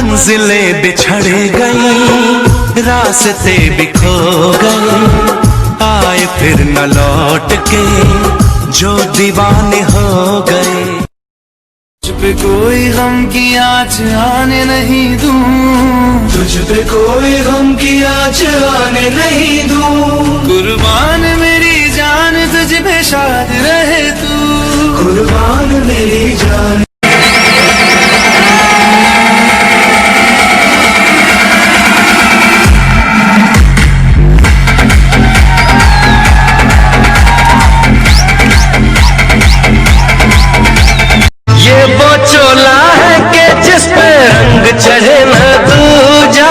मंजिलें बिछड़ गई, रास्ते बिखो गए, आए फिर न लौट के जो दीवाने हो गए। तुझ पे कोई गम की आँच आने नहीं दूं, तुझ पे कोई गम की आँच आने नहीं दूं। कुर्बान मेरी जान तुझ पे शाद रहे तू, कुर्बान मेरी जान। ये वो चोला है कि जिस पे रंग चढ़े न दूजा,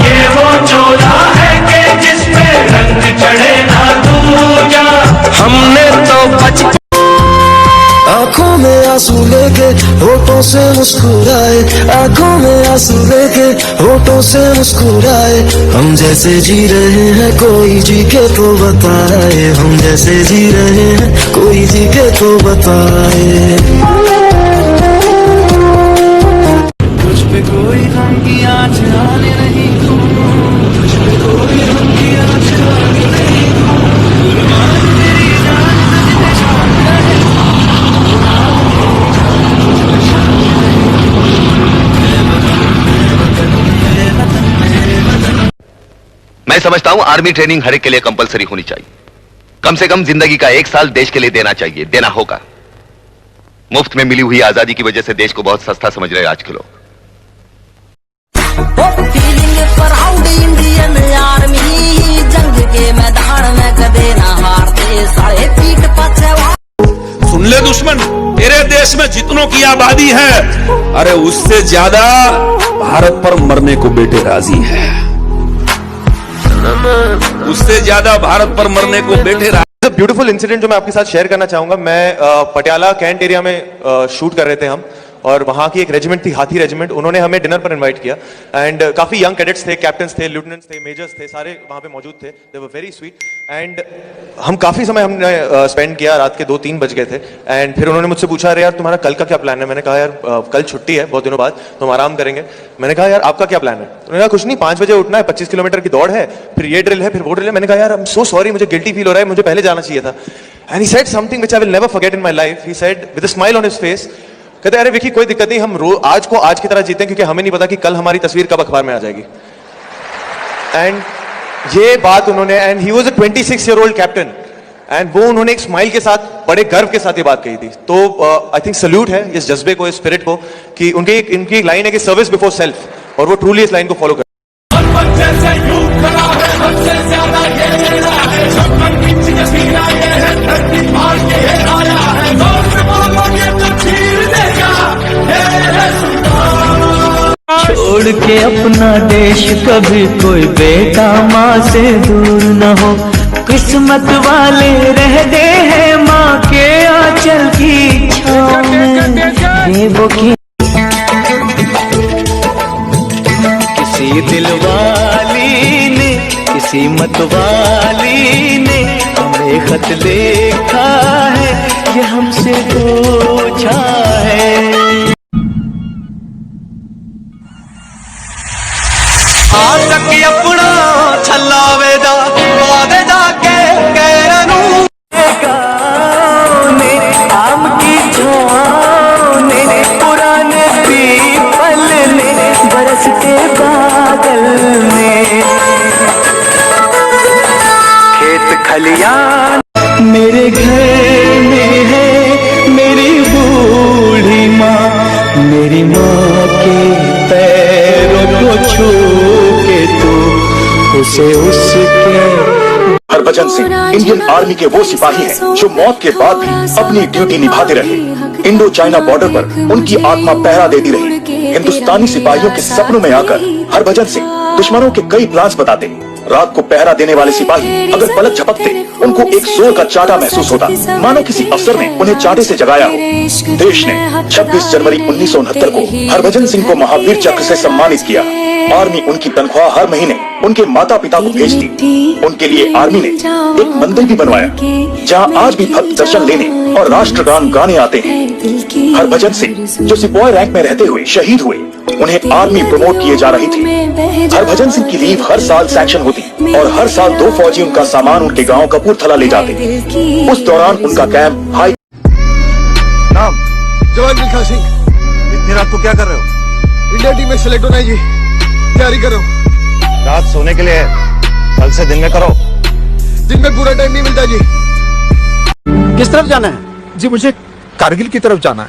ये वो चोला है कि जिस पे रंग चढ़े न दूजा। हमने तो बचपन आँखों में आंसू लेके होठों से मुस्कुराए, आँखों में आंसू लेके होठों से मुस्कुराए। हम जैसे जी रहे हैं कोई जी के तो बताए, हम जैसे जी रहे हैं कोई जी के तो बताए। तुझ पे कोई गम की आँच आने नहीं दूं, तुझ पे कोई गम की आँच आने नहीं दूं। कुर्बान मेरी जान तुझ पे शाद रहे, मैं समझता हूं आर्मी ट्रेनिंग हर एक के लिए कंपलसरी होनी चाहिए। कम से कम जिंदगी का 1 साल देश के लिए देना चाहिए, देना होगा। मुफ्त में मिली हुई आजादी की वजह से देश को बहुत सस्ता समझ रहे हैं आज के लोग। इंडियन आर्मी जंग के मैदान में कदे ना हारते, सारे पीठ पीछे। सुन ले दुश्मन, तेरे देश में जितनों की आबादी है, अरे उससे ज्यादा भारत पर मरने को बेटे राजी है, उससे ज्यादा भारत पर मरने को बेटे राजी। ब्यूटीफुल इंसिडेंट जो मैं आपके साथ शेयर करना चाहूंगा। मैं पटियाला कैंट एरिया में शूट कर रहे थे हम, और वहां की एक रेजिमेंट थी, हाथी रेजिमेंट। उन्होंने हमें डिनर पर इनवाइट किया एंड काफी यंग कैडेट्स थे, कैप्टन्स थे, लेफ्टिनेंट्स थे, मेजर्स थे, सारे वहां पे मौजूद थे। दे वर वेरी स्वीट एंड हम काफी समय हमने स्पेंड किया। रात के 2-3 बज गए थे एंड फिर उन्होंने मुझसे पूछा, अरे यार तुम्हारा कल का क्या प्लान है? मैंने कहा यार कल छुट्टी है, बहुत दिनों बाद, तो हम आराम करेंगे। मैंने कहा यार आपका क्या प्लान है? उन्होंने कहा कुछ नहीं, 5 बजे उठना है, 25 किलोमीटर की दौड़ है, फिर ये ड्रिल है, फिर वो ड्रिल है। मैंने कहा यार आई एम सो सॉरी, मुझे गिल्टी फील हो रहा है, मुझे पहले जाना चाहिए था। And he said something which I will never forget in my life. He said with a smile on his face, कहते अरे विकी कोई दिक्कत नहीं, हम आज को आज की तरह जीते हैं, क्योंकि हमें नहीं पता कि कल हमारी तस्वीर कब अखबार में आ जाएगी। एंड ये बात उन्होंने, and he was a 26-year-old captain, and वो उन्होंने एक स्माइल के साथ, बड़े गर्व के साथ ये बात कही थी। तो आई थिंक सल्यूट है इस जज्बे को, इस स्पिरिट को, कि इनकी एक लाइन है कि सर्विस बिफोर सेल्फ, और वो ट्रूली इस लाइन को फॉलो कर। छोड़ के अपना देश कभी कोई बेटा माँ से दूर न हो, किस्मत वाले रहते हैं माँ के आंचल की छाँव में। वो किसी दिल वाली ने, किसी मत वाली ने हमें खत लिखा है, ये हमसे पूछा है। तक अपना छलावे दा वादे दा के कैरनू गाने आम की छाने, पुराने पीपल ने, बरसते बादल ने, खेत खलियान मेरे घर में है मेरी बूढ़ी माँ, मेरी माँ के पैरों को छू उसे उसके। हरभजन सिंह इंडियन आर्मी के वो सिपाही हैं जो मौत के बाद भी अपनी ड्यूटी निभाते रहे। इंडो चाइना बॉर्डर पर उनकी आत्मा पहरा देती रही। हिंदुस्तानी सिपाहियों के सपनों में आकर हरभजन सिंह दुश्मनों के कई प्लान्स बताते। रात को पहरा देने वाले सिपाही अगर पलक झपकते, उनको एक जोर का चाटा महसूस होता, मानो किसी अफसर ने उन्हें चाटे से जगाया हो। देश ने 26 जनवरी 1969 को हरभजन सिंह को महावीर चक्र से सम्मानित किया। आर्मी उनकी तनख्वाह हर महीने उनके माता पिता को भेजती। उनके लिए आर्मी ने एक मंदिर भी बनवाया जहां आज भी भक्त दर्शन लेने और राष्ट्रगान गाने आते हैं। हरभजन सिंह जो सिपाही रैंक में रहते हुए शहीद हुए, उन्हें आर्मी प्रमोट किए जा रही थी। हरभजन सिंह की लीव हर साल सैंक्शन होती और हर साल 2 फौजी उनका सामान उनके गांव कपूरथला ले जाते। उस दौरान उनका कैंप हाई नाम जवान मिल्खा सिंह। इतनी रात को क्या कर रहे हो? इंडिया टीम में सिलेक्ट होना है जी, तैयारी कर रहा हूँ। रात सोने के लिए है, कल से दिन में करो। दिन में पूरा टाइम नहीं मिलता जी। किस तरफ जाना है? जी मुझे कारगिल की तरफ जाना है।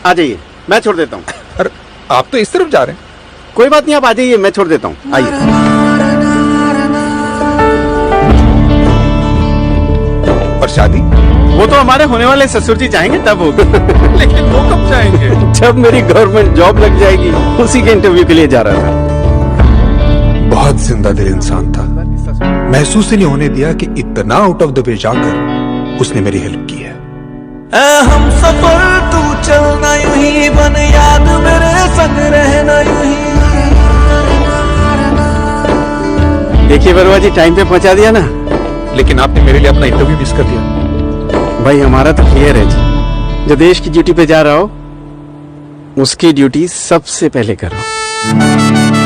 आ जाइए, मैं छोड़ देता हूँ। अरे आप तो इस तरफ जा रहे हैं। कोई बात नहीं, आप आ जाइए, मैं छोड़ देता हूँ। आइए। और शादी? वो तो हमारे होने वाले ससुर जी जाएंगे तब होगा। लेकिन वो कब जाएंगे? जब मेरी गवर्नमेंट जॉब लग जाएगी। उसी के इंटरव्यू के लिए जा रहा था। बहुत जिंदा दिल इंसान था, महसूस ही नहीं होने दिया कि इतना आउट ऑफ द वे जाकर उसने मेरी हेल्प की है। हम सफर तू चलना यूं ही, बन याद मेरे संग रहना यूं ही। देखिए बरुआ जी, टाइम पे पहुंचा दिया ना। लेकिन आपने मेरे लिए अपना इंटरव्यू मिस कर दिया। भाई हमारा तो क्लियर है जी, जो देश की ड्यूटी पे जा रहा हो उसकी ड्यूटी सबसे पहले करो।